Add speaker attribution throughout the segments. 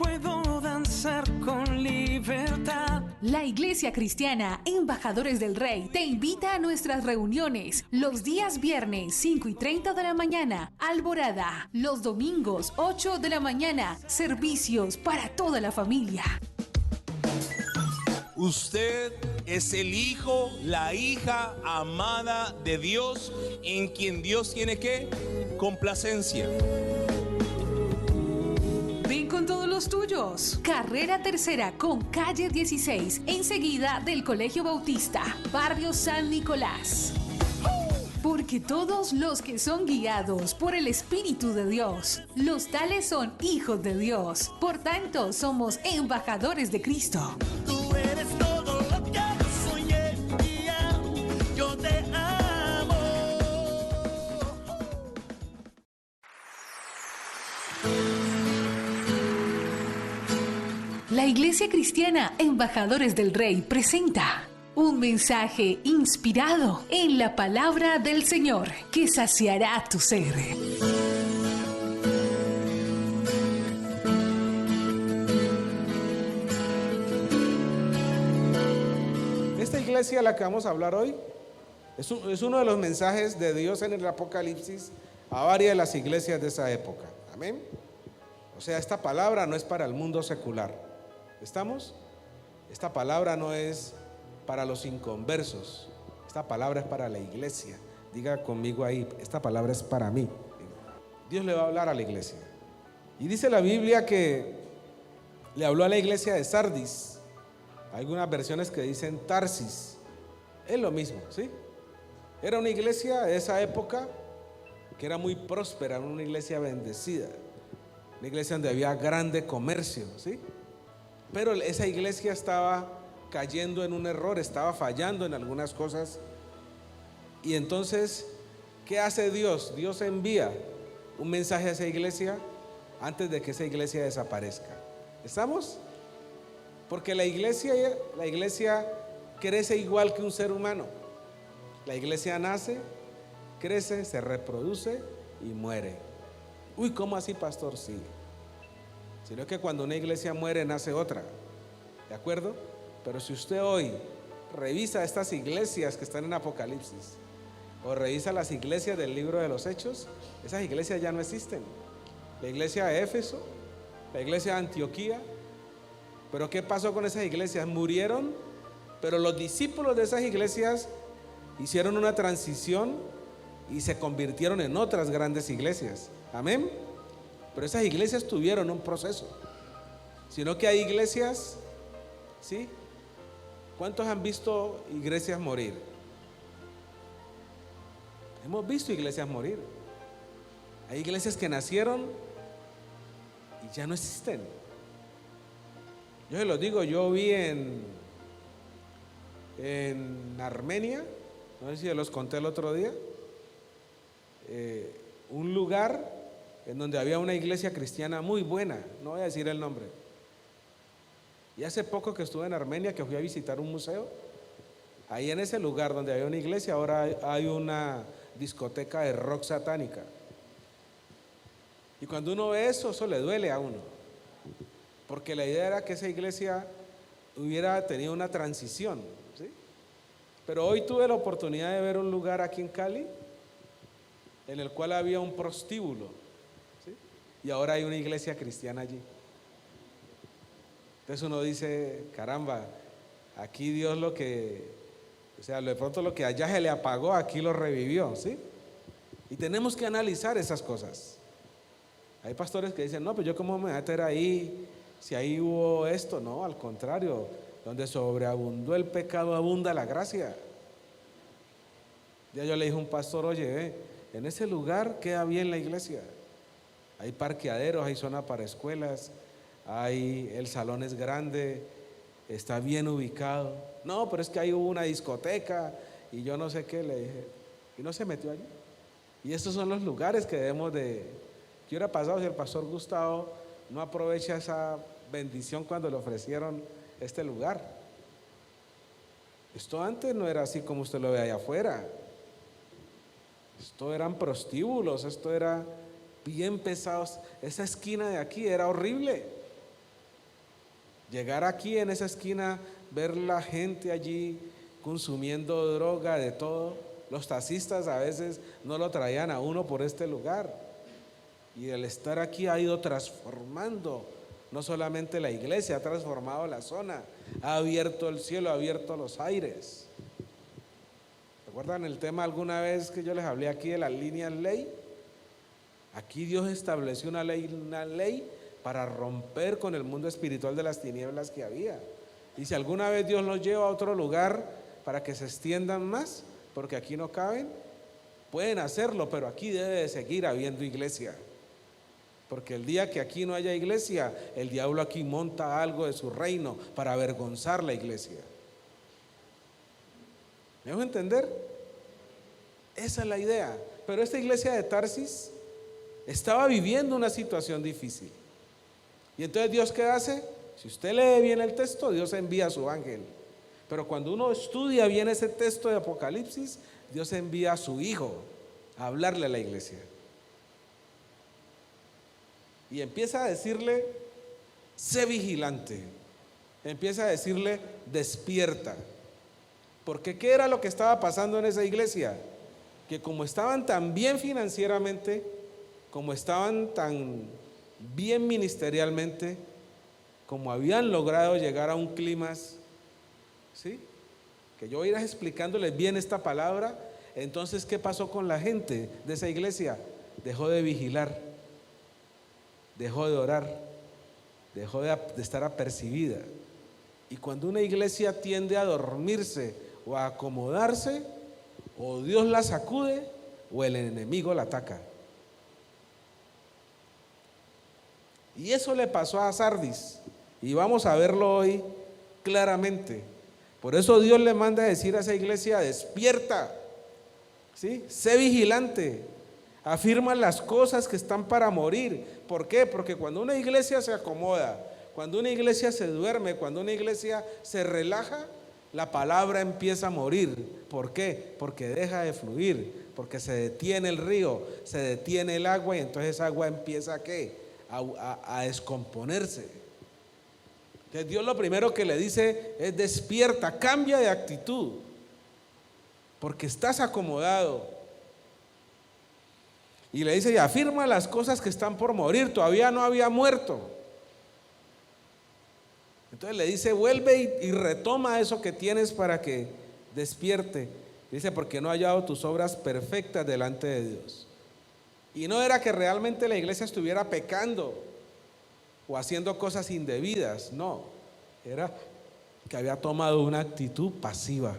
Speaker 1: puedo danzar con libertad.
Speaker 2: La Iglesia Cristiana Embajadores del Rey te invita a nuestras reuniones los días viernes 5:30 de la mañana, Alborada, los domingos 8 de la mañana, servicios para toda la familia.
Speaker 3: Usted es el hijo, la hija amada de Dios, en quien Dios tiene ¿qué? Complacencia.
Speaker 2: Ven con todos los tuyos. Carrera Tercera con calle 16, enseguida del Colegio Bautista, barrio San Nicolás. Porque todos los que son guiados por el Espíritu de Dios, los tales son hijos de Dios. Por tanto, somos embajadores de Cristo.
Speaker 1: Tú eres todo lo que soñé, yo te amo.
Speaker 2: La Iglesia Cristiana Embajadores del Rey presenta un mensaje inspirado en la palabra del Señor que saciará tu ser.
Speaker 4: Esta iglesia a la que vamos a hablar hoy es uno de los mensajes de Dios en el Apocalipsis a varias de las iglesias de esa época. Amén. O sea, esta palabra no es para el mundo secular. ¿Estamos? Esta palabra no es para los inconversos. Esta palabra es para la iglesia. Diga conmigo ahí, esta palabra es para mí. Dios le va a hablar a la iglesia. Y dice la Biblia que le habló a la iglesia de Sardis. Hay algunas versiones que dicen Tarsis. Es lo mismo, ¿sí? Era una iglesia de esa época que era muy próspera, una iglesia bendecida, una iglesia donde había grande comercio, ¿sí? Pero esa iglesia estaba cayendo en un error, estaba fallando en algunas cosas. Y entonces, ¿qué hace Dios? Dios envía un mensaje a esa iglesia antes de que esa iglesia desaparezca. ¿Estamos? Porque la iglesia crece igual que un ser humano. La iglesia nace, crece, se reproduce y muere. Uy, ¿cómo así, pastor? Sí. Sino que cuando una iglesia muere, nace otra. ¿De acuerdo? Pero si usted hoy revisa estas iglesias que están en Apocalipsis, o revisa las iglesias del libro de los Hechos, esas iglesias ya no existen. La iglesia de Éfeso, la iglesia de Antioquía. Pero ¿qué pasó con esas iglesias? Murieron, pero los discípulos de esas iglesias hicieron una transición y se convirtieron en otras grandes iglesias. Amén. Pero esas iglesias tuvieron un proceso. Sino que hay iglesias, ¿sí? ¿Cuántos han visto iglesias morir? Hemos visto iglesias morir. Hay iglesias que nacieron y ya no existen. Yo se los digo, yo vi en Armenia, no sé si se los conté el otro día, un lugar en donde había una iglesia cristiana muy buena, no voy a decir el nombre. Y hace poco que estuve en Armenia, que fui a visitar un museo, ahí en ese lugar donde había una iglesia, ahora hay una discoteca de rock satánica. Y cuando uno ve eso le duele a uno, porque la idea era que esa iglesia hubiera tenido una transición, ¿sí? Pero hoy tuve la oportunidad de ver un lugar aquí en Cali en el cual había un prostíbulo, ¿sí? Y ahora hay una iglesia cristiana allí. Entonces uno dice, caramba, aquí Dios de pronto lo que allá se le apagó, aquí lo revivió, ¿sí? Y tenemos que analizar esas cosas. Hay pastores que dicen, no, pues yo cómo me voy a meter ahí, si ahí hubo esto. No, al contrario, donde sobreabundó el pecado, abunda la gracia. Ya yo le dije a un pastor, oye, en ese lugar queda bien la iglesia. Hay parqueaderos, hay zona para escuelas, el salón es grande, está bien ubicado. No, pero es que ahí hubo una discoteca y yo no sé qué, le dije. Y no se metió allí. Y estos son los lugares que debemos de... ¿Qué hubiera pasado si el pastor Gustavo no aprovecha esa bendición cuando le ofrecieron este lugar? Esto antes no era así como usted lo ve allá afuera. Esto eran prostíbulos, esto era bien pesados. Esa esquina de aquí era horrible. Llegar aquí en esa esquina, ver la gente allí consumiendo droga, de todo. Los taxistas a veces no lo traían a uno por este lugar. Y el estar aquí ha ido transformando, no solamente la iglesia, ha transformado la zona, ha abierto el cielo, ha abierto los aires. ¿Recuerdan el tema alguna vez que yo les hablé aquí de las líneas ley? Aquí Dios estableció una ley para romper con el mundo espiritual de las tinieblas que había. Y si alguna vez Dios los lleva a otro lugar para que se extiendan más, porque aquí no caben, pueden hacerlo, pero aquí debe de seguir habiendo iglesia. Porque el día que aquí no haya iglesia, el diablo aquí monta algo de su reino para avergonzar la iglesia. ¿Me dejo entender? Esa es la idea. Pero esta iglesia de Tarsis estaba viviendo una situación difícil. Y entonces Dios, ¿qué hace? Si usted lee bien el texto, Dios envía a su ángel. Pero cuando uno estudia bien ese texto de Apocalipsis, Dios envía a su hijo a hablarle a la iglesia. Y empieza a decirle, sé vigilante. Empieza a decirle, despierta. Porque ¿qué era lo que estaba pasando en esa iglesia? Que como estaban tan bien financieramente, como estaban tan bien ministerialmente, como habían logrado llegar a un clímax, ¿sí? Que yo iré explicándoles bien esta palabra. Entonces, ¿qué pasó con la gente de esa iglesia? Dejó de vigilar, dejó de orar, dejó de estar apercibida. Y cuando una iglesia tiende a dormirse o a acomodarse, o Dios la sacude o el enemigo la ataca. Y eso le pasó a Sardis, y vamos a verlo hoy claramente. Por eso Dios le manda a decir a esa iglesia, despierta, ¿sí? Sé vigilante, afirma las cosas que están para morir. ¿Por qué? Porque cuando una iglesia se acomoda, cuando una iglesia se duerme, cuando una iglesia se relaja, la palabra empieza a morir. ¿Por qué? Porque deja de fluir, porque se detiene el río, se detiene el agua, y entonces esa agua empieza ¿a qué? A descomponerse. Entonces Dios lo primero que le dice es despierta, cambia de actitud, porque estás acomodado. Y le dice, y afirma las cosas que están por morir, todavía no había muerto. Entonces le dice, vuelve y retoma eso que tienes para que despierte. Dice, porque no ha hallado tus obras perfectas delante de Dios. Y no era que realmente la iglesia estuviera pecando o haciendo cosas indebidas, no, era que había tomado una actitud pasiva.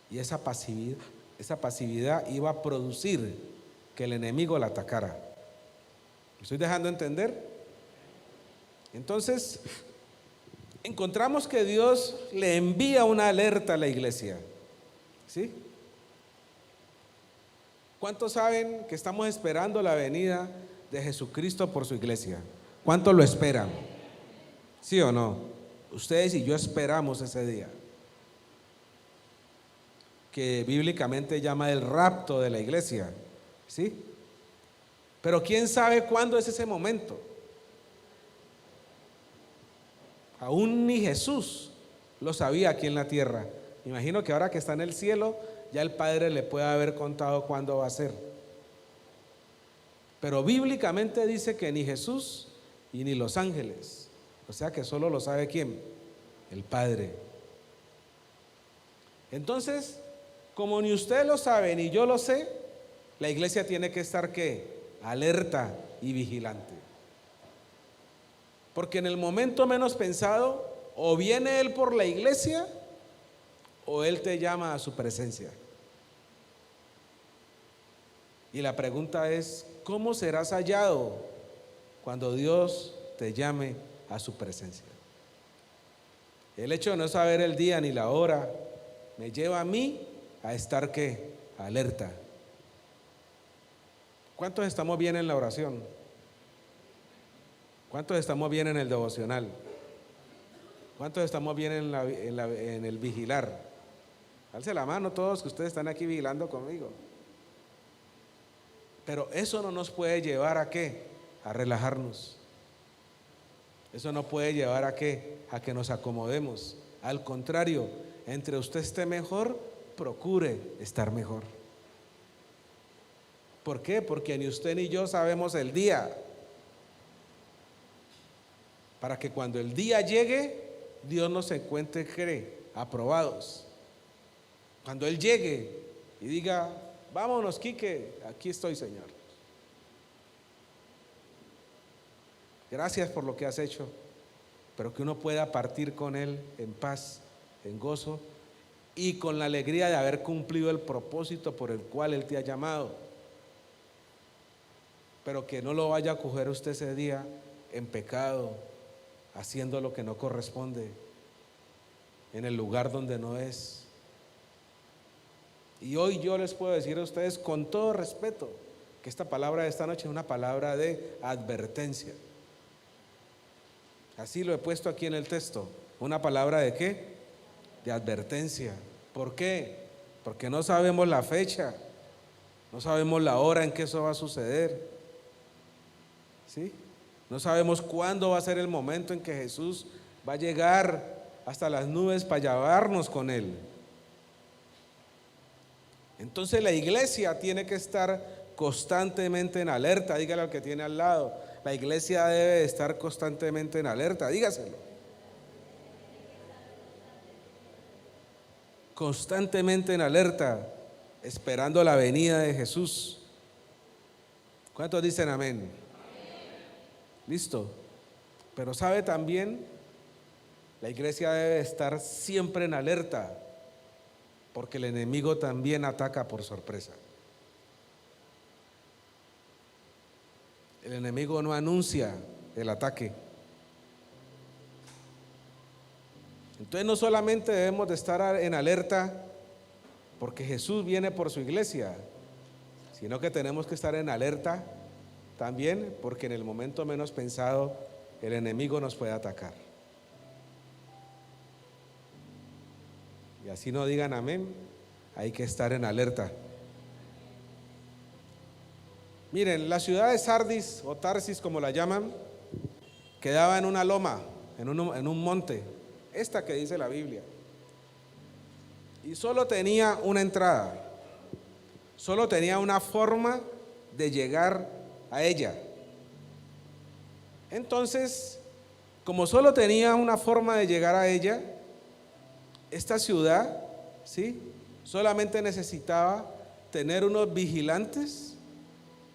Speaker 4: Y esa pasividad iba a producir que el enemigo la atacara. ¿Me estoy dejando entender? Entonces, encontramos que Dios le envía una alerta a la iglesia, ¿sí? ¿Cuántos saben que estamos esperando la venida de Jesucristo por su iglesia? ¿Cuántos lo esperan? ¿Sí o no? Ustedes y yo esperamos ese día, que bíblicamente llama el rapto de la iglesia, ¿sí? Pero ¿quién sabe cuándo es ese momento? Aún ni Jesús lo sabía aquí en la tierra. Imagino que ahora que está en el cielo, ya el Padre le puede haber contado cuándo va a ser. Pero bíblicamente dice que ni Jesús y ni los ángeles, o sea que solo lo sabe ¿quién? El Padre. Entonces, como ni usted lo sabe ni yo lo sé, la iglesia tiene que estar ¿qué? Alerta y vigilante. Porque en el momento menos pensado, o viene Él por la iglesia, o Él te llama a su presencia. Y la pregunta es, ¿cómo serás hallado cuando Dios te llame a su presencia? El hecho de no saber el día ni la hora me lleva a mí a estar ¿qué? Alerta. ¿Cuántos estamos bien en la oración? ¿Cuántos estamos bien en el devocional? ¿Cuántos estamos bien en el vigilar? Alce la mano todos que ustedes están aquí vigilando conmigo. Pero eso no nos puede llevar ¿a qué? A relajarnos. Eso no puede llevar ¿a qué? A que nos acomodemos. Al contrario, entre usted esté mejor, procure estar mejor. ¿Por qué? Porque ni usted ni yo sabemos el día. Para que cuando el día llegue, Dios nos encuentre aprobados. Cuando Él llegue y diga, vámonos, Quique, aquí estoy, Señor. Gracias por lo que has hecho, pero que uno pueda partir con Él en paz, en gozo y con la alegría de haber cumplido el propósito por el cual Él te ha llamado. Pero que no lo vaya a coger usted ese día en pecado, haciendo lo que no corresponde, en el lugar donde no es. Y hoy yo les puedo decir a ustedes con todo respeto que esta palabra de esta noche es una palabra de advertencia. Así lo he puesto aquí en el texto. ¿Una palabra de qué? De advertencia. ¿Por qué? Porque no sabemos la fecha, no sabemos la hora en que eso va a suceder, ¿sí? No sabemos cuándo va a ser el momento en que Jesús va a llegar hasta las nubes para llevarnos con Él. Entonces la iglesia tiene que estar constantemente en alerta. Dígale al que tiene al lado, la iglesia debe estar constantemente en alerta, dígaselo. Constantemente en alerta, esperando la venida de Jesús. ¿Cuántos dicen amén? Listo. Pero sabe también, la iglesia debe estar siempre en alerta, porque el enemigo también ataca por sorpresa. El enemigo no anuncia el ataque. Entonces no solamente debemos de estar en alerta porque Jesús viene por su iglesia, sino que tenemos que estar en alerta también porque en el momento menos pensado el enemigo nos puede atacar. Y así no digan amén, hay que estar en alerta. Miren, la ciudad de Sardis o Tarsis, como la llaman, quedaba en una loma, en un monte, esta que dice la Biblia, y solo tenía una entrada, solo tenía una forma de llegar a ella. Entonces, como solo tenía una forma de llegar a ella, esta ciudad, ¿sí?, solamente necesitaba tener unos vigilantes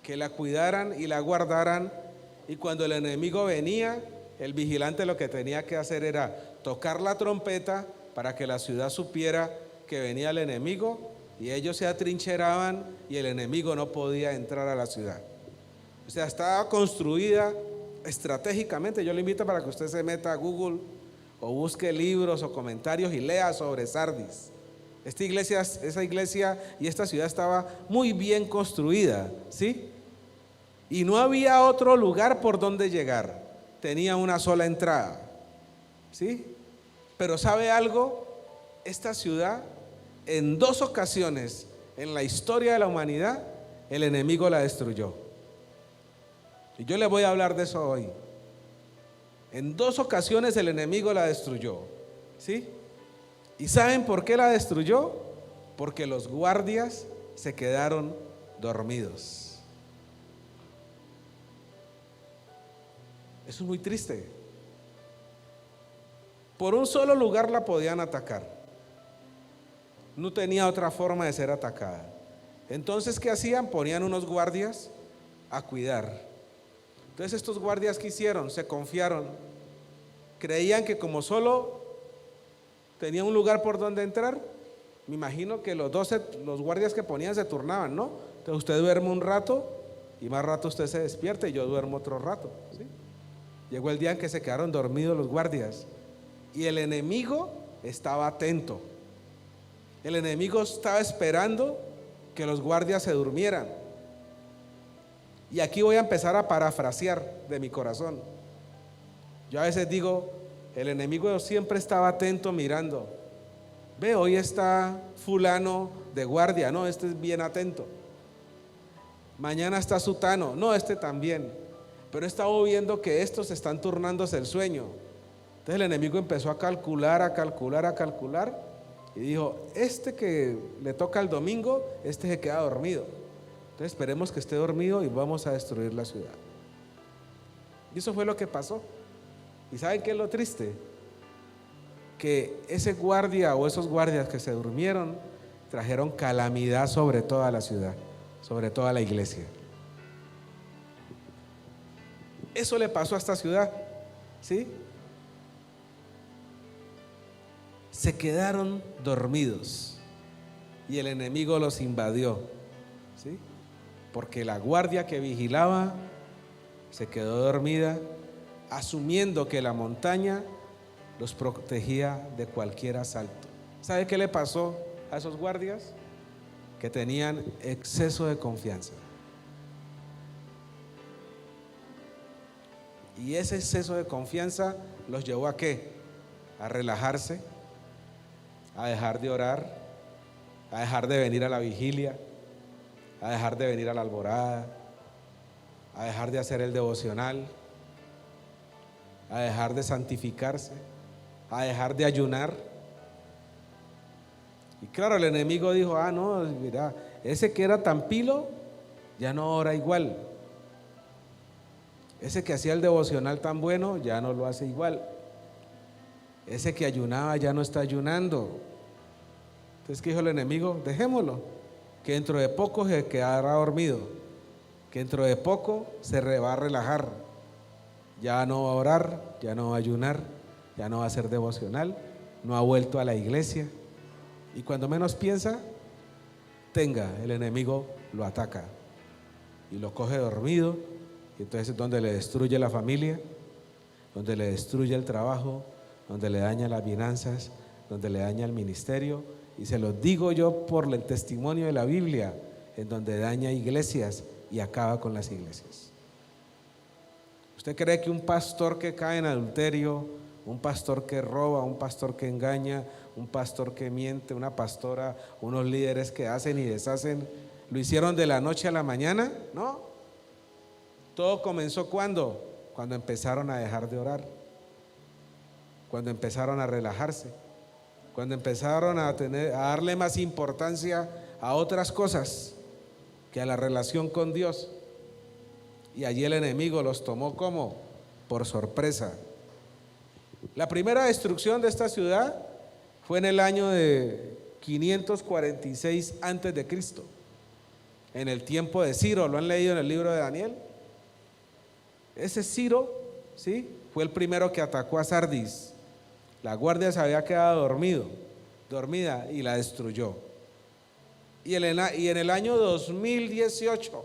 Speaker 4: que la cuidaran y la guardaran, y cuando el enemigo venía, el vigilante lo que tenía que hacer era tocar la trompeta para que la ciudad supiera que venía el enemigo, y ellos se atrincheraban y el enemigo no podía entrar a la ciudad. O sea, estaba construida estratégicamente. Yo le invito para que usted se meta a Google o busque libros o comentarios y lea sobre Sardis. Esa iglesia y esta ciudad estaba muy bien construida, ¿sí? Y no había otro lugar por donde llegar, tenía una sola entrada, ¿sí? Pero ¿sabe algo? Esta ciudad, en 2 ocasiones en la historia de la humanidad, el enemigo la destruyó. Y yo le voy a hablar de eso hoy. En 2 ocasiones el enemigo la destruyó, ¿sí? ¿Y saben por qué la destruyó? Porque los guardias se quedaron dormidos. Eso es muy triste. Por un solo lugar la podían atacar. No tenía otra forma de ser atacada. Entonces, ¿qué hacían? Ponían unos guardias a cuidar. Entonces, estos guardias, ¿qué hicieron? Se confiaron. Creían que como solo tenía un lugar por donde entrar, me imagino que los guardias que ponían se turnaban, ¿no? Entonces usted duerme un rato y más rato usted se despierta y yo duermo otro rato, ¿sí? Llegó el día en que se quedaron dormidos los guardias y el enemigo estaba atento. El enemigo estaba esperando que los guardias se durmieran. Y aquí voy a empezar a parafrasear de mi corazón. Yo a veces digo, el enemigo siempre estaba atento mirando. Ve, hoy está fulano de guardia, no, este es bien atento. Mañana está sutano, no, este también. Pero estaba viendo que estos están turnándose el sueño. Entonces el enemigo empezó a calcular, y dijo, este que le toca el domingo, este se queda dormido. Entonces esperemos que esté dormido y vamos a destruir la ciudad. Y eso fue lo que pasó. ¿Y saben qué es lo triste? Que ese guardia o esos guardias que se durmieron trajeron calamidad sobre toda la ciudad, sobre toda la iglesia. Eso le pasó a esta ciudad, ¿sí? Se quedaron dormidos y el enemigo los invadió, ¿sí? Porque la guardia que vigilaba se quedó dormida, asumiendo que la montaña los protegía de cualquier asalto. ¿Sabe qué le pasó a esos guardias? Que tenían exceso de confianza. Y ese exceso de confianza los llevó ¿a qué? A relajarse, a dejar de orar, a dejar de venir a la vigilia, a dejar de venir a la alborada, a dejar de hacer el devocional, a dejar de santificarse, a dejar de ayunar. Y claro, el enemigo dijo, no, mira, ese que era tan pilo, ya no ora igual. Ese que hacía el devocional tan bueno, ya no lo hace igual. Ese que ayunaba ya no está ayunando. Entonces, ¿qué dijo el enemigo? Dejémoslo, que dentro de poco se quedará dormido, que dentro de poco se va a relajar. Ya no va a orar, ya no va a ayunar, ya no va a hacer devocional, no ha vuelto a la iglesia. Y cuando menos piensa, el enemigo lo ataca y lo coge dormido. Y entonces es donde le destruye la familia, donde le destruye el trabajo, donde le daña las finanzas, donde le daña el ministerio. Y se lo digo yo por el testimonio de la Biblia, en donde daña iglesias y acaba con las iglesias. ¿Usted cree que un pastor que cae en adulterio, un pastor que roba, un pastor que engaña, un pastor que miente, una pastora, unos líderes que hacen y deshacen, lo hicieron de la noche a la mañana? No. Todo comenzó ¿cuándo? Cuando empezaron a dejar de orar, cuando empezaron a relajarse, cuando empezaron a darle más importancia a otras cosas que a la relación con Dios. Y allí el enemigo los tomó como por sorpresa. La primera destrucción de esta ciudad fue en el año de 546 antes de Cristo, en el tiempo de Ciro. ¿Lo han leído en el libro de Daniel? Ese Ciro, ¿sí?, fue el primero que atacó a Sardis. La guardia se había quedado dormida y la destruyó. Y en el año 2018,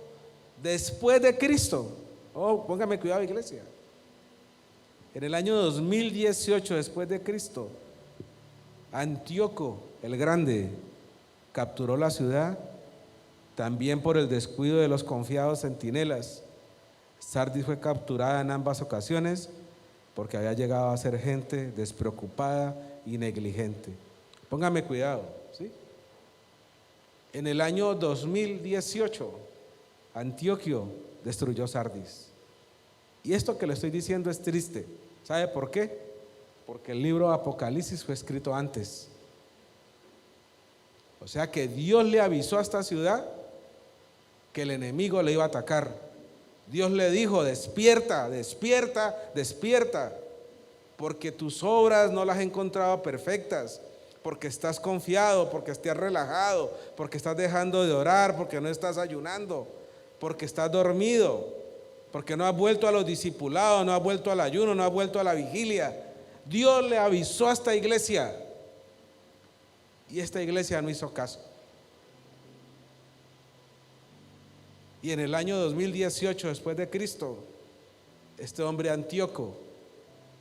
Speaker 4: después de Cristo, póngame cuidado, iglesia. En el año 2018, después de Cristo, Antíoco el Grande capturó la ciudad, también por el descuido de los confiados centinelas. Sardis fue capturada en ambas ocasiones porque había llegado a ser gente despreocupada y negligente. Póngame cuidado, ¿sí? En el año 2018, Antioquio destruyó Sardis. Y esto que le estoy diciendo es triste. ¿Sabe por qué? Porque el libro de Apocalipsis fue escrito antes. O sea que Dios le avisó a esta ciudad que el enemigo le iba a atacar. Dios le dijo, despierta, despierta, despierta, porque tus obras no las he encontrado perfectas, porque estás confiado, porque estás relajado, porque estás dejando de orar, porque no estás ayunando, porque estás dormido, porque no has vuelto a los discipulados, no has vuelto al ayuno, no has vuelto a la vigilia. Dios le avisó a esta iglesia y esta iglesia no hizo caso. Y en el año 2018 después de Cristo, este hombre Antíoco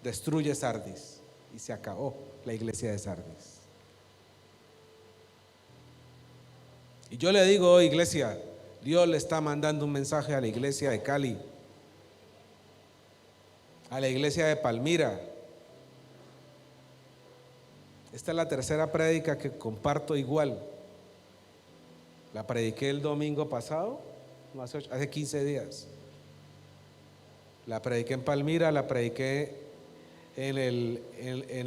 Speaker 4: destruye Sardis y se acabó la iglesia de Sardis. Y yo le digo hoy, iglesia, Dios le está mandando un mensaje a la iglesia de Cali, a la iglesia de Palmira. Esta es la tercera prédica que comparto igual. La prediqué el domingo pasado, no, hace 15 días. La prediqué en Palmira, la prediqué en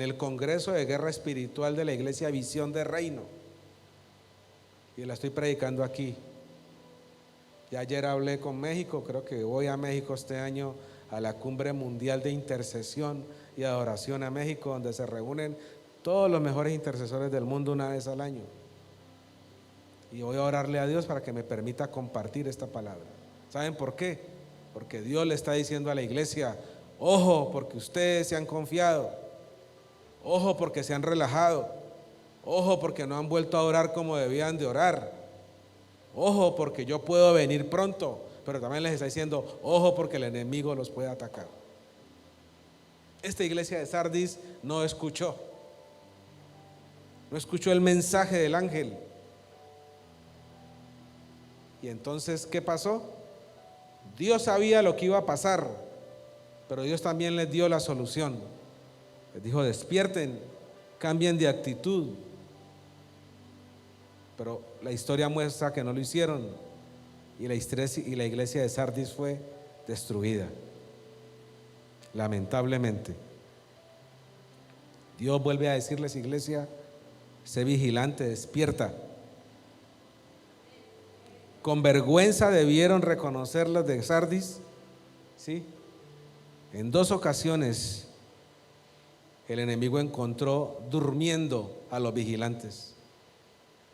Speaker 4: el Congreso de Guerra Espiritual de la Iglesia Visión de Reino. Y la estoy predicando aquí. Y ayer hablé con México, creo que voy a México este año a la Cumbre Mundial de Intercesión y Adoración a México, donde se reúnen todos los mejores intercesores del mundo una vez al año. Y voy a orarle a Dios para que me permita compartir esta palabra. ¿Saben por qué? Porque Dios le está diciendo a la iglesia: ojo, porque ustedes se han confiado, ojo, porque se han relajado, ojo, porque no han vuelto a orar como debían de orar, ojo, porque yo puedo venir pronto. Pero también les está diciendo: ojo, porque el enemigo los puede atacar. Esta iglesia de Sardis no escuchó el mensaje del ángel. Y entonces, ¿qué pasó? Dios sabía lo que iba a pasar, pero Dios también les dio la solución. Les dijo: despierten, cambien de actitud. Pero la historia muestra que no lo hicieron, y la iglesia de Sardis fue destruida, lamentablemente. Dios vuelve a decirles: iglesia, sé vigilante, despierta. Con vergüenza debieron reconocer los de Sardis, ¿sí? En 2 ocasiones el enemigo encontró durmiendo a los vigilantes,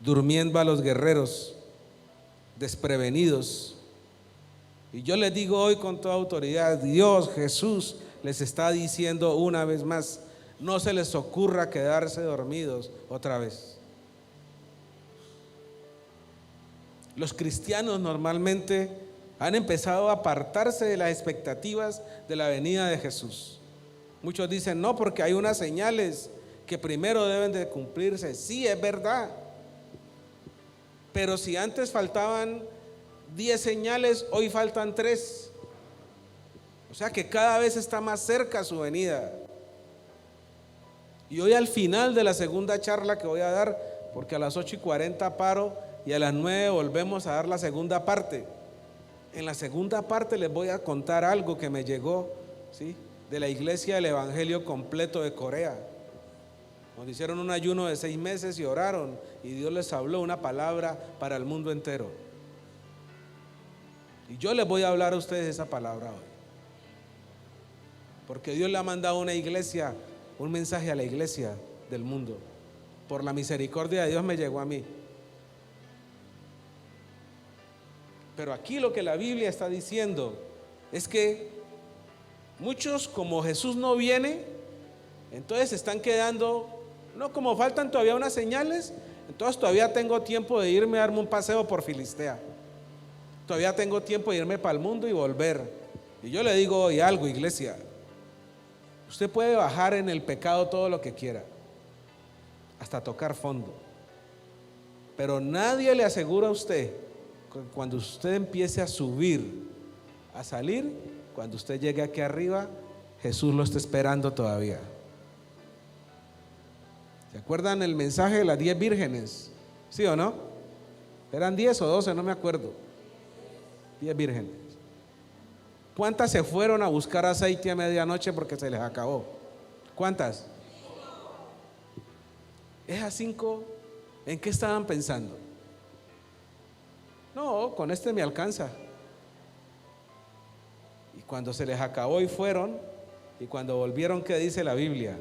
Speaker 4: durmiendo a los guerreros, desprevenidos. Y yo les digo hoy con toda autoridad: Dios, Jesús, les está diciendo una vez más: no se les ocurra quedarse dormidos otra vez. Los cristianos normalmente han empezado a apartarse de las expectativas de la venida de Jesús. Muchos dicen: no, porque hay unas señales que primero deben de cumplirse. Sí, es verdad. Pero si antes faltaban 10 señales, hoy faltan 3. O sea que cada vez está más cerca su venida. Y hoy, al final de la segunda charla que voy a dar, porque a las 8:40 paro y a las 9 volvemos a dar la segunda parte. En la segunda parte les voy a contar algo que me llegó, ¿sí?, de la iglesia del Evangelio Completo de Corea. Nos hicieron un ayuno de 6 meses y oraron, y Dios les habló una palabra para el mundo entero. Y yo les voy a hablar a ustedes esa palabra hoy, porque Dios le ha mandado a una iglesia, un mensaje a la iglesia del mundo. Por la misericordia de Dios me llegó a mí. Pero aquí lo que la Biblia está diciendo es que muchos, como Jesús no viene, entonces se están quedando, no, como faltan todavía unas señales, entonces todavía tengo tiempo de irme a darme un paseo por Filistea, todavía tengo tiempo de irme para el mundo y volver. Y yo le digo hoy algo, iglesia: usted puede bajar en el pecado todo lo que quiera, hasta tocar fondo, pero nadie le asegura a usted que cuando usted empiece a subir, a salir, cuando usted llegue aquí arriba, Jesús lo está esperando todavía. ¿Se acuerdan el mensaje de las 10 vírgenes? ¿Sí o no? Eran 10 o 12, no me acuerdo. 10 vírgenes. ¿Cuántas se fueron a buscar aceite a medianoche porque se les acabó? ¿Cuántas? Esas 5, ¿en qué estaban pensando? No, con este me alcanza. Y cuando se les acabó y fueron, y cuando volvieron, ¿qué dice la Biblia?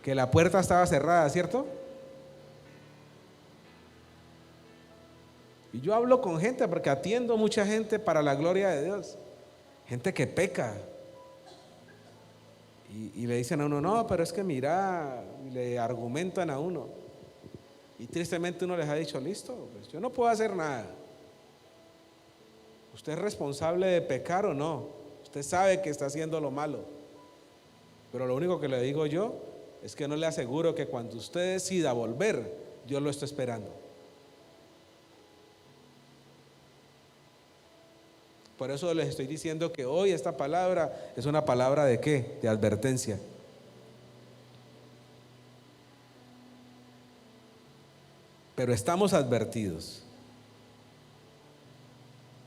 Speaker 4: Que la puerta estaba cerrada, ¿cierto? Y yo hablo con gente, porque atiendo mucha gente para la gloria de Dios, gente que peca, y le dicen a uno: no, pero es que mira, y le argumentan a uno, y tristemente uno les ha dicho: listo, pues yo no puedo hacer nada. ¿Usted es responsable de pecar o no? Usted sabe que está haciendo lo malo, pero lo único que le digo yo es que no le aseguro que cuando usted decida volver, Dios lo está esperando. Por eso les estoy diciendo que hoy esta palabra es una palabra ¿de qué? De advertencia. Pero estamos advertidos.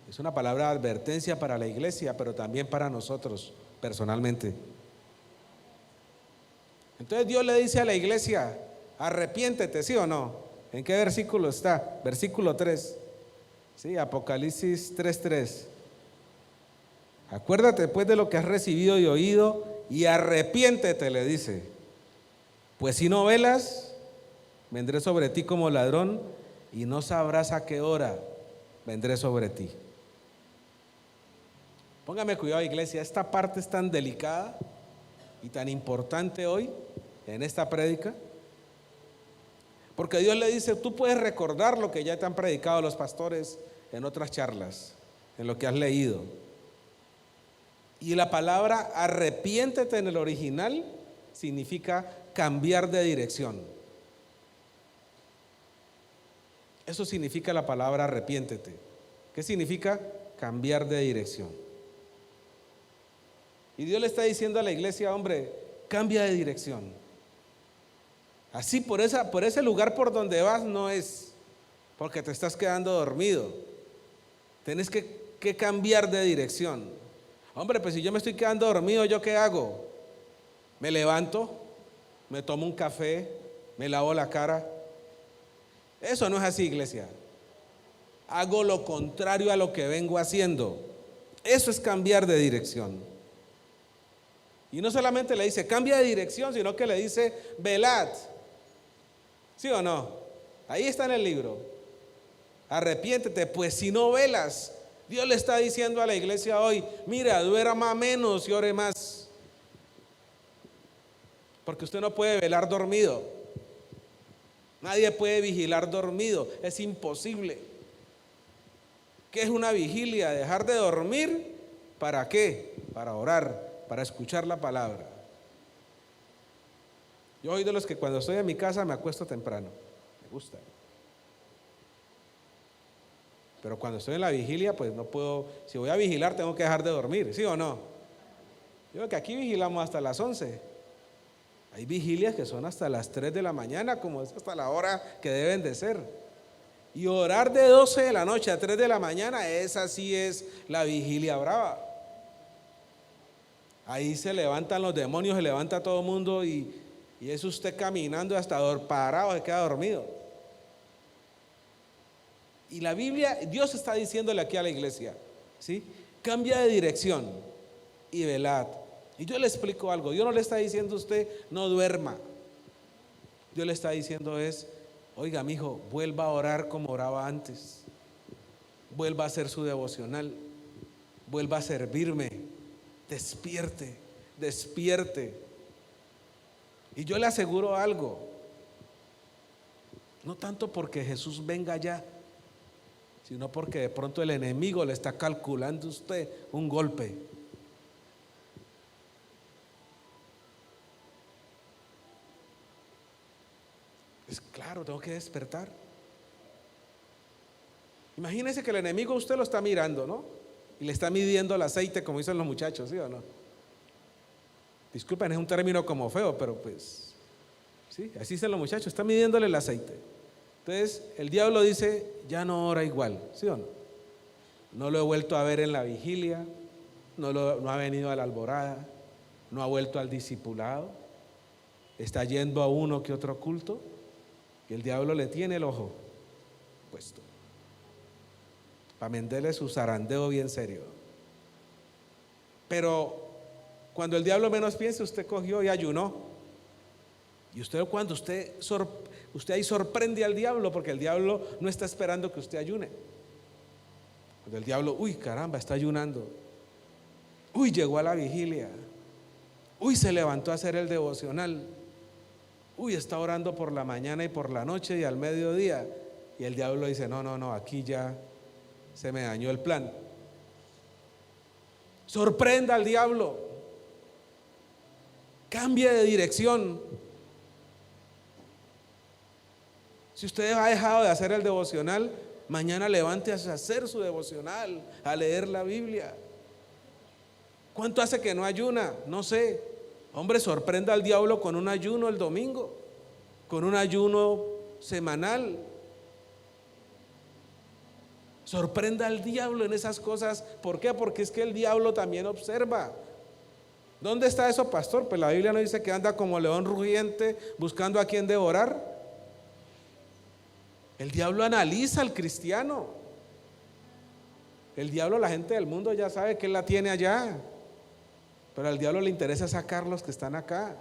Speaker 4: Es una palabra de advertencia para la iglesia, pero también para nosotros personalmente. Entonces Dios le dice a la iglesia, arrepiéntete, ¿sí o no? ¿En qué versículo está? Versículo 3. Sí, Apocalipsis 3:3. Acuérdate pues de lo que has recibido y oído y arrepiéntete, le dice. Pues si no velas, vendré sobre ti como ladrón y no sabrás a qué hora vendré sobre ti. Póngame cuidado, iglesia, esta parte es tan delicada y tan importante hoy en esta prédica, porque Dios le dice, tú puedes recordar lo que ya te han predicado los pastores en otras charlas, en lo que has leído. Y la palabra arrepiéntete en el original significa cambiar de dirección. Eso significa la palabra arrepiéntete. ¿Qué significa? Cambiar de dirección. Y Dios le está diciendo a la iglesia, hombre, cambia de dirección. Así por ese lugar por donde vas no es, porque te estás quedando dormido. Tienes que cambiar de dirección. Hombre, pues si yo me estoy quedando dormido, ¿yo qué hago? Me levanto, me tomo un café, me lavo la cara. Eso no es así, iglesia. Hago lo contrario a lo que vengo haciendo. Eso es cambiar de dirección. Y no solamente le dice cambia de dirección, sino que le dice velad. ¿Sí o no? Ahí está en el libro. Arrepiéntete, pues si no velas. Dios le está diciendo a la iglesia hoy, mira, duerma menos y ore más. Porque usted no puede velar dormido. Nadie puede vigilar dormido, es imposible. ¿Qué es una vigilia? Dejar de dormir, ¿para qué? Para orar, para escuchar la palabra. Yo soy de los que cuando estoy en mi casa me acuesto temprano, me gusta. Pero cuando estoy en la vigilia, pues no puedo, si voy a vigilar tengo que dejar de dormir, ¿sí o no? Yo creo que aquí vigilamos hasta las 11. Hay vigilias que son hasta las 3 de la mañana, como es hasta la hora que deben de ser. Y orar de 12 de la noche a 3 de la mañana, esa sí es la vigilia brava. Ahí se levantan los demonios, se levanta todo el mundo y es usted caminando hasta parado, se queda dormido. Y la Biblia, Dios está diciéndole aquí a la iglesia, ¿sí? Cambia de dirección y velad. Y yo le explico algo, Dios no le está diciendo a usted no duerma. Dios le está diciendo es, oiga mijo, vuelva a orar como oraba antes. Vuelva a hacer su devocional. Vuelva a servirme. Despierte, despierte. Y yo le aseguro algo, no tanto porque Jesús venga ya, sino porque de pronto el enemigo le está calculando a usted un golpe. Es claro, tengo que despertar. Imagínese que el enemigo usted lo está mirando, ¿no? Y le está midiendo el aceite como dicen los muchachos, ¿sí o no? Disculpen, es un término como feo, pero pues, sí, así dicen los muchachos, está midiéndole el aceite. Entonces, el diablo dice, ya no ora igual, ¿sí o no? No lo he vuelto a ver en la vigilia, no ha venido a la alborada, no ha vuelto al discipulado, está yendo a uno que otro culto, y el diablo le tiene el ojo puesto, para venderle su zarandeo bien serio. Pero cuando el diablo menos piense, usted cogió y ayunó. Y usted ahí sorprende al diablo, porque el diablo no está esperando que usted ayune. Cuando el diablo, uy caramba, está ayunando. Uy, llegó a la vigilia. Uy, se levantó a hacer el devocional. Uy, está orando por la mañana y por la noche y al mediodía. Y el diablo dice, no, aquí ya se me dañó el plan. Sorprenda al diablo. Cambie de dirección. Si usted ha dejado de hacer el devocional, mañana levántese a hacer su devocional, a leer la Biblia. ¿Cuánto hace que no ayuna? No sé. Hombre, sorprenda al diablo con un ayuno el domingo, con un ayuno semanal. Sorprenda al diablo en esas cosas. ¿Por qué? Porque es que el diablo también observa. ¿Dónde está eso, pastor? Pues la Biblia no dice que anda como león rugiente buscando a quien devorar. El diablo analiza al cristiano. El diablo, la gente del mundo ya sabe que él la tiene allá, pero al diablo le interesa sacar los que están acá,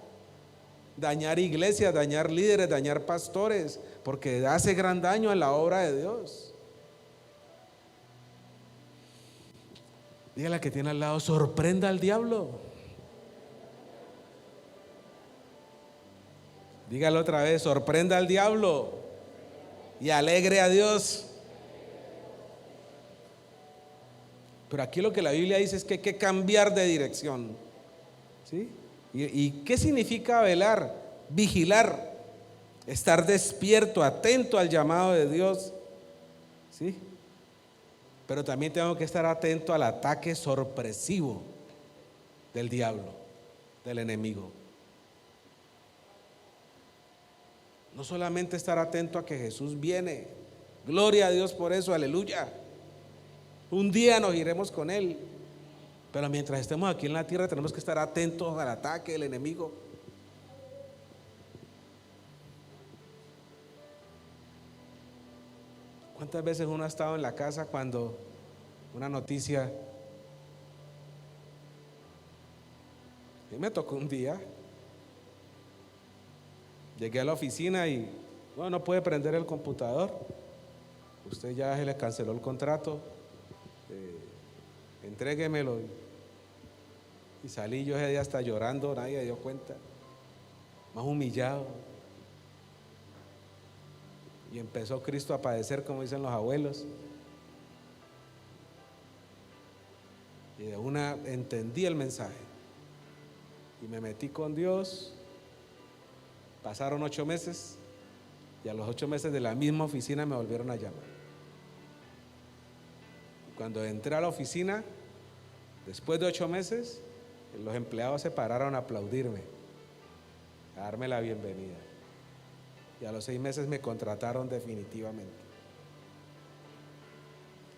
Speaker 4: dañar iglesias, dañar líderes, dañar pastores, porque hace gran daño en la obra de Dios. Dígale que tiene al lado, sorprenda al diablo. Dígale otra vez, sorprenda al diablo y alegre a Dios. Pero aquí lo que la Biblia dice es que hay que cambiar de dirección, ¿sí? ¿Y qué significa velar? Vigilar, estar despierto, atento al llamado de Dios, ¿sí? Pero también tengo que estar atento al ataque sorpresivo del diablo, del enemigo. No solamente estar atento a que Jesús viene, gloria a Dios por eso, aleluya. Un día nos iremos con Él, pero mientras estemos aquí en la tierra tenemos que estar atentos al ataque del enemigo. ¿Cuántas veces uno ha estado en la casa cuando una noticia? A mí me tocó un día, llegué a la oficina y no puede prender el computador, usted ya se le canceló el contrato, entréguemelo. Y salí yo ese día hasta llorando, nadie dio cuenta, más humillado. Y empezó Cristo a padecer, como dicen los abuelos. Y de una entendí el mensaje y me metí con Dios. Pasaron 8 meses y a los 8 meses de la misma oficina me volvieron a llamar. Cuando entré a la oficina, después de 8 meses, los empleados se pararon a aplaudirme, a darme la bienvenida. Y a los 6 meses me contrataron definitivamente.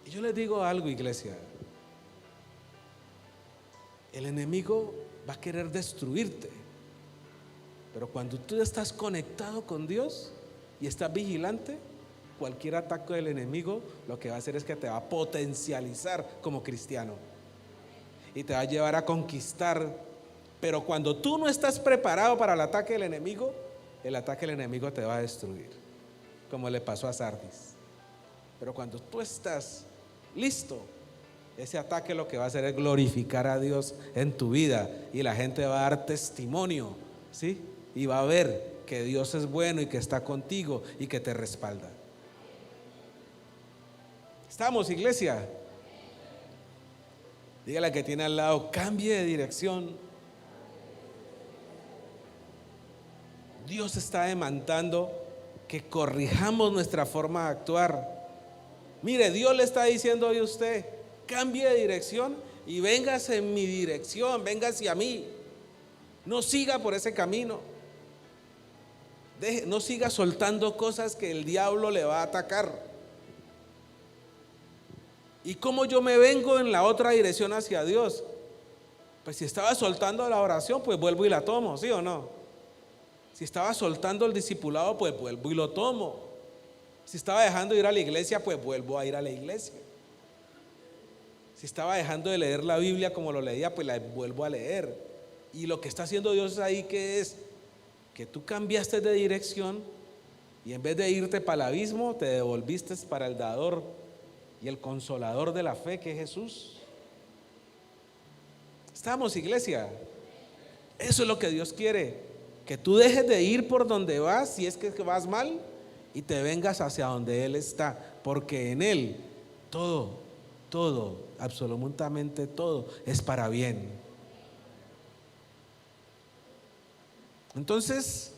Speaker 4: Y yo les digo algo, iglesia. El enemigo va a querer destruirte, pero cuando tú estás conectado con Dios y estás vigilante, cualquier ataque del enemigo lo que va a hacer es que te va a potencializar como cristiano y te va a llevar a conquistar. Pero cuando tú no estás preparado para el ataque del enemigo, el ataque del enemigo te va a destruir, como le pasó a Sardis. Pero cuando tú estás listo, ese ataque lo que va a hacer es glorificar a Dios en tu vida y la gente va a dar testimonio, ¿sí? Y va a ver que Dios es bueno y que está contigo y que te respalda. ¿Estamos, iglesia? Dígale que tiene al lado, cambie de dirección. Dios está demandando que corrijamos nuestra forma de actuar. Mire, Dios le está diciendo hoy a usted, cambie de dirección y véngase en mi dirección, véngase a mí. No siga por ese camino. No siga soltando cosas que el diablo le va a atacar. ¿Y cómo yo me vengo en la otra dirección hacia Dios? Pues si estaba soltando la oración, pues vuelvo y la tomo, ¿sí o no? Si estaba soltando el discipulado, pues vuelvo y lo tomo. Si estaba dejando de ir a la iglesia, pues vuelvo a ir a la iglesia. Si estaba dejando de leer la Biblia como lo leía, pues la vuelvo a leer. Y lo que está haciendo Dios ahí, ¿qué es? Que tú cambiaste de dirección y en vez de irte para el abismo, te devolviste para el dador y el consolador de la fe, que es Jesús. ¿Estamos, iglesia? Eso es lo que Dios quiere, que tú dejes de ir por donde vas, si es que vas mal, y te vengas hacia donde Él está, porque en Él todo, absolutamente todo es para bien. Entonces,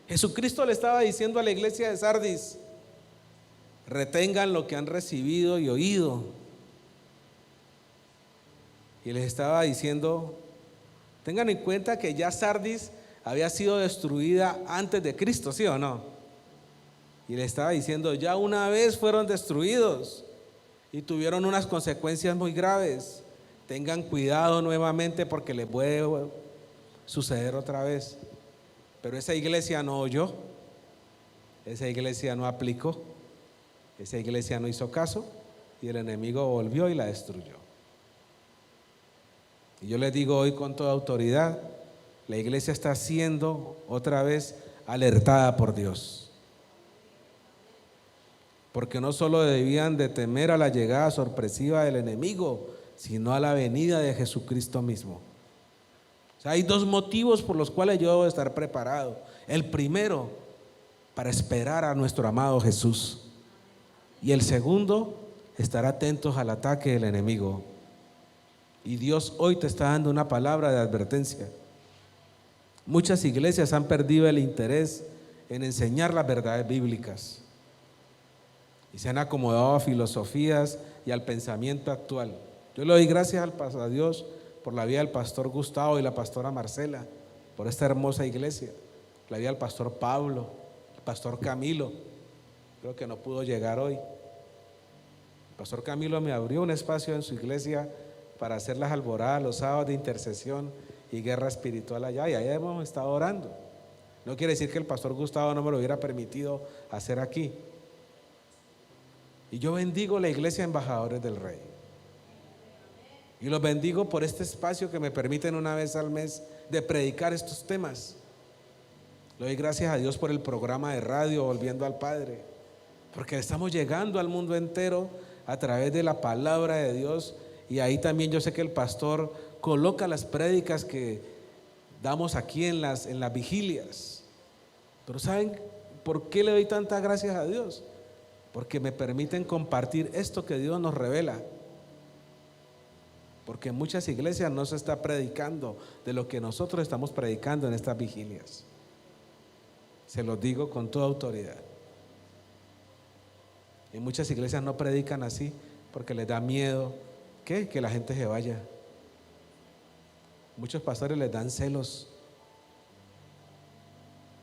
Speaker 4: Jesucristo le estaba diciendo a la iglesia de Sardis, retengan lo que han recibido y oído. Y les estaba diciendo, tengan en cuenta que ya Sardis había sido destruida antes de Cristo, ¿sí o no? Y le estaba diciendo, ya una vez fueron destruidos y tuvieron unas consecuencias muy graves. Tengan cuidado nuevamente porque les puede suceder otra vez. Pero esa iglesia no oyó, esa iglesia no aplicó, esa iglesia no hizo caso y el enemigo volvió y la destruyó. Y yo les digo hoy con toda autoridad, la iglesia está siendo otra vez alertada por Dios. Porque no solo debían de temer a la llegada sorpresiva del enemigo, sino a la venida de Jesucristo mismo. O sea, hay dos motivos por los cuales yo debo estar preparado. El primero, para esperar a nuestro amado Jesús. Y el segundo, estar atentos al ataque del enemigo. Y Dios hoy te está dando una palabra de advertencia. Muchas iglesias han perdido el interés en enseñar las verdades bíblicas y se han acomodado a filosofías y al pensamiento actual. Yo le doy gracias a Dios por la vida del pastor Gustavo y la pastora Marcela, por esta hermosa iglesia, la vida del pastor Pablo, el pastor Camilo, creo que no pudo llegar hoy. El pastor Camilo me abrió un espacio en su iglesia para hacer las alboradas los sábados de intercesión y guerra espiritual allá, y allá hemos estado orando. No quiere decir que el pastor Gustavo no me lo hubiera permitido hacer aquí. Y yo bendigo la iglesia Embajadores del Rey. Y los bendigo por este espacio que me permiten una vez al mes de predicar estos temas. Le doy gracias a Dios por el programa de radio Volviendo al Padre, porque estamos llegando al mundo entero a través de la palabra de Dios. Y ahí también yo sé que el pastor coloca las prédicas que damos aquí en las vigilias. Pero ¿saben por qué le doy tantas gracias a Dios? Porque me permiten compartir esto que Dios nos revela. Porque en muchas iglesias no se está predicando de lo que nosotros estamos predicando en estas vigilias. Se los digo con toda autoridad. En muchas iglesias no predican así porque les da miedo que la gente se vaya. Muchos pastores les dan celos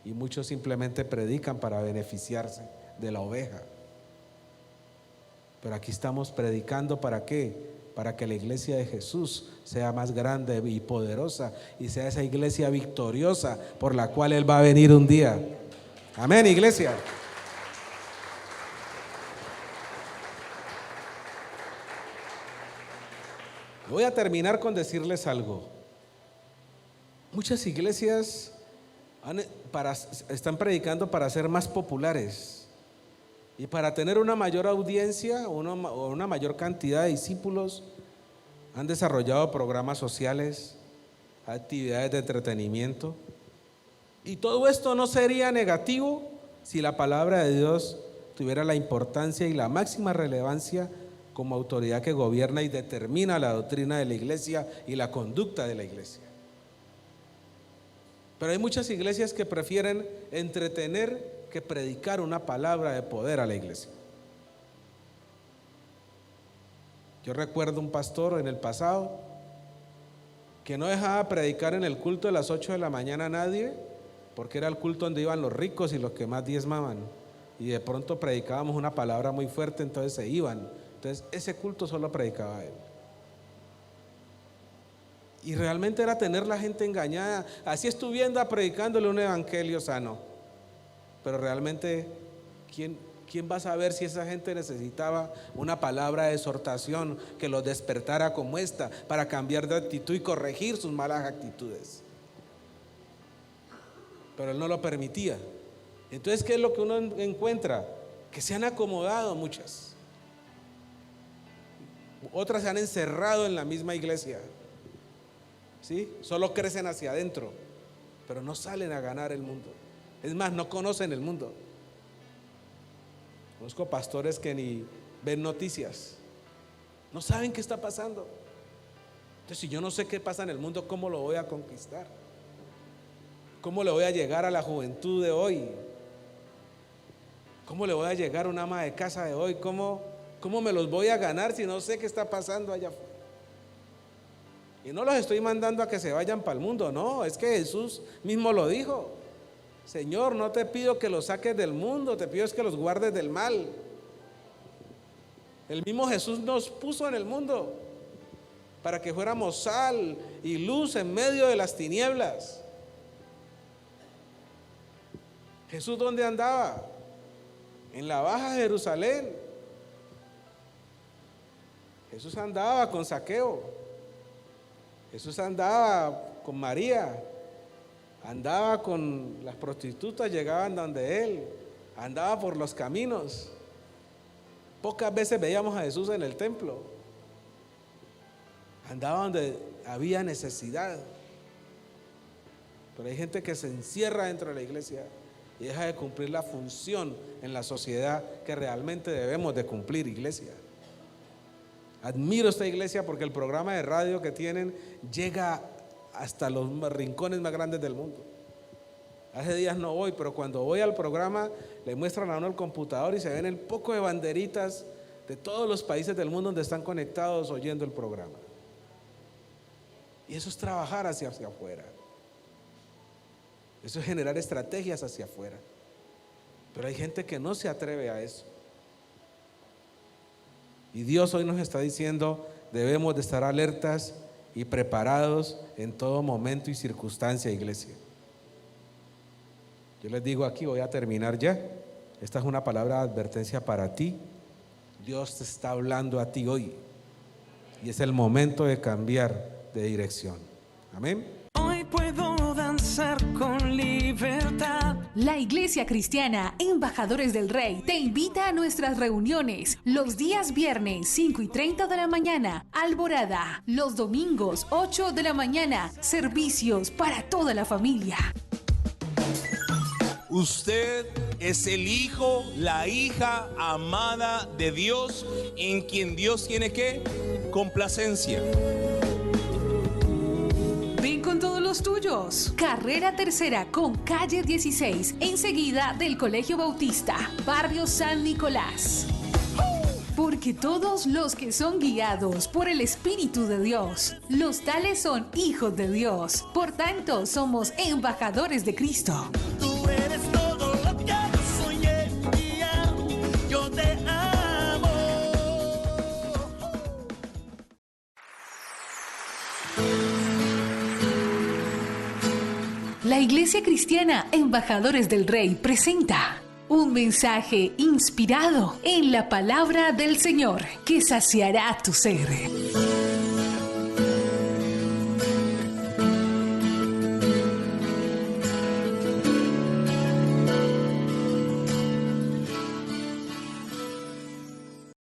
Speaker 4: y muchos simplemente predican para beneficiarse de la oveja. Pero aquí estamos predicando ¿para qué? Para que la iglesia de Jesús sea más grande y poderosa y sea esa iglesia victoriosa por la cual Él va a venir un día. Amén, iglesia. Voy a terminar con decirles algo. Muchas iglesias están predicando para ser más populares y para tener una mayor audiencia o una mayor cantidad de discípulos. Han desarrollado programas sociales, actividades de entretenimiento, y todo esto no sería negativo si la palabra de Dios tuviera la importancia y la máxima relevancia como autoridad que gobierna y determina la doctrina de la iglesia y la conducta de la iglesia. Pero hay muchas iglesias que prefieren entretener que predicar una palabra de poder a la iglesia. Yo recuerdo un pastor en el pasado que no dejaba predicar en el culto de las 8 de la mañana a nadie, porque era el culto donde iban los ricos y los que más diezmaban, y de pronto predicábamos una palabra muy fuerte, entonces se iban. Entonces ese culto solo predicaba él. Y realmente era tener la gente engañada. Así estuviendo predicándole un evangelio sano. Pero realmente, ¿quién va a saber si esa gente necesitaba una palabra de exhortación que los despertara como esta para cambiar de actitud y corregir sus malas actitudes? Pero él no lo permitía. Entonces, ¿qué es lo que uno encuentra? Que se han acomodado muchas. Otras se han encerrado en la misma iglesia, ¿sí? Solo crecen hacia adentro, pero no salen a ganar el mundo. Es más, no conocen el mundo. Conozco pastores que ni ven noticias, no saben qué está pasando. Entonces, si yo no sé qué pasa en el mundo, ¿cómo lo voy a conquistar? ¿Cómo le voy a llegar a la juventud de hoy? ¿Cómo le voy a llegar a una ama de casa de hoy? ¿Cómo me los voy a ganar si no sé qué está pasando allá afuera? Y no los estoy mandando a que se vayan para el mundo, no, es que Jesús mismo lo dijo. Señor, no te pido que los saques del mundo, te pido es que los guardes del mal. El mismo Jesús nos puso en el mundo para que fuéramos sal y luz en medio de las tinieblas. Jesús, ¿dónde andaba? En la Baja Jerusalén. Jesús andaba con Zaqueo. Jesús andaba con María. Andaba con las prostitutas, llegaban donde él. Andaba por los caminos. Pocas veces veíamos a Jesús en el templo. Andaba donde había necesidad. Pero hay gente que se encierra dentro de la iglesia y deja de cumplir la función en la sociedad que realmente debemos de cumplir, iglesia. Admiro esta iglesia porque el programa de radio que tienen llega hasta los rincones más grandes del mundo. Hace días no voy, pero cuando voy al programa le muestran a uno el computador y se ven el poco de banderitas de todos los países del mundo donde están conectados oyendo el programa. Y eso es trabajar hacia afuera. Eso es generar estrategias hacia afuera. Pero hay gente que no se atreve a eso. Y Dios hoy nos está diciendo, debemos de estar alertas y preparados en todo momento y circunstancia, iglesia. Yo les digo aquí, voy a terminar ya. Esta es una palabra de advertencia para ti. Dios te está hablando a ti hoy. Y es el momento de cambiar de dirección. Amén.
Speaker 1: Hoy puedo danzar con libertad.
Speaker 2: La Iglesia Cristiana Embajadores del Rey te invita a nuestras reuniones los días viernes 5:30 de la mañana, Alborada, los domingos 8 de la mañana, servicios para toda la familia.
Speaker 3: Usted es el hijo, la hija amada de Dios, en quien Dios tiene ¿qué? Complacencia.
Speaker 2: Ven con todos los tuyos. Carrera Tercera con calle 16, enseguida del Colegio Bautista, barrio San Nicolás. Porque todos los que son guiados por el Espíritu de Dios, los tales son hijos de Dios. Por tanto, somos embajadores de Cristo.
Speaker 1: Tú eres todo lo que yo soñé. Yo te amo.
Speaker 2: La Iglesia Cristiana Embajadores del Rey presenta un mensaje inspirado en la palabra del Señor que saciará tu ser.